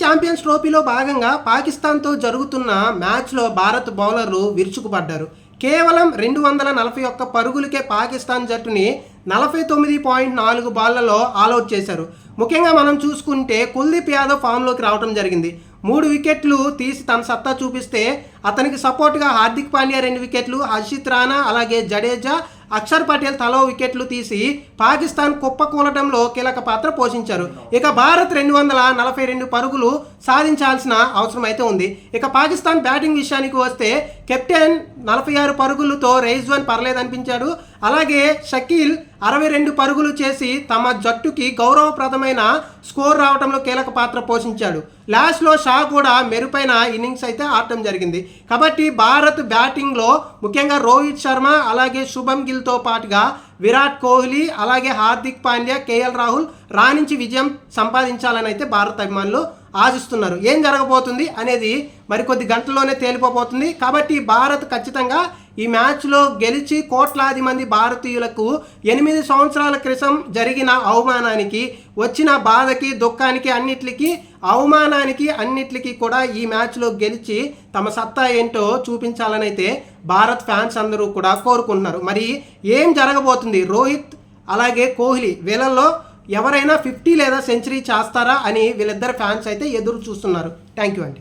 Champions ట్రోఫీలో భాగంగా పాకిస్తాన్తో జరుగుతున్న మ్యాచ్లో భారత్ బౌలర్లు విరుచుకుపడ్డారు. కేవలం 241 పరుగులకే పాకిస్తాన్ జట్టుని 49.4 బాళ్లలో ఆల్అవుట్ చేశారు. ముఖ్యంగా మనం చూసుకుంటే కుల్దీప్ యాదవ్ ఫామ్లోకి రావడం జరిగింది. 3 వికెట్లు తీసి తన సత్తా చూపిస్తే అతనికి సపోర్ట్గా హార్దిక్ పాండ్యా 2 వికెట్లు, హర్షిత్ రాణా అలాగే జడేజా, అక్షర్ పటేల్ తలో వికెట్లు తీసి పాకిస్తాన్ కుప్పకూలటంలో కీలక పాత్ర పోషించారు. ఇక భారత్ 242 పరుగులు సాధించాల్సిన అవసరం అయితే ఉంది. ఇక పాకిస్తాన్ బ్యాటింగ్ విషయానికి వస్తే కెప్టెన్ 46 పరుగులతో రైజ్వాన్ పర్లేదనిపించాడు. అలాగే షకీల్ 62 పరుగులు చేసి తమ జట్టుకి గౌరవప్రదమైన స్కోర్ రావడంలో కీలక పాత్ర పోషించాడు. లాస్ట్లో షా కూడా మెరుపైన ఇన్నింగ్స్ అయితే ఆడటం జరిగింది. కాబట్టి భారత్ బ్యాటింగ్లో ముఖ్యంగా రోహిత్ శర్మ అలాగే శుభం గిల్తో పాటుగా విరాట్ కోహ్లీ అలాగే హార్దిక్ పాండ్యా, కేఎల్ రాహుల్ రాణించి విజయం సంపాదించాలని అయితే భారత్ అభిమానులు ఆశిస్తున్నారు. ఏం జరగబోతుంది అనేది మరికొద్ది గంటల్లోనే తేలిపోబోతుంది. కాబట్టి భారత్ ఖచ్చితంగా ఈ మ్యాచ్లో గెలిచి కోట్లాది మంది భారతీయులకు 8 సంవత్సరాల క్రితం జరిగిన అవమానానికి, వచ్చిన బాధకి, దుఃఖానికి, అన్నిటికీ కూడా ఈ మ్యాచ్లో గెలిచి తమ సత్తా ఏంటో చూపించాలని అయితే భారత్ ఫ్యాన్స్ అందరూ కూడా కోరుకుంటున్నారు. మరి ఏం జరగబోతుంది? రోహిత్ అలాగే కోహ్లీ వీళ్ళల్లో ఎవరైనా 50 లేదా సెంచరీ చేస్తారా అని వీళ్ళిద్దరు ఫ్యాన్స్ అయితే ఎదురు చూస్తున్నారు. థ్యాంక్ యూ అండి.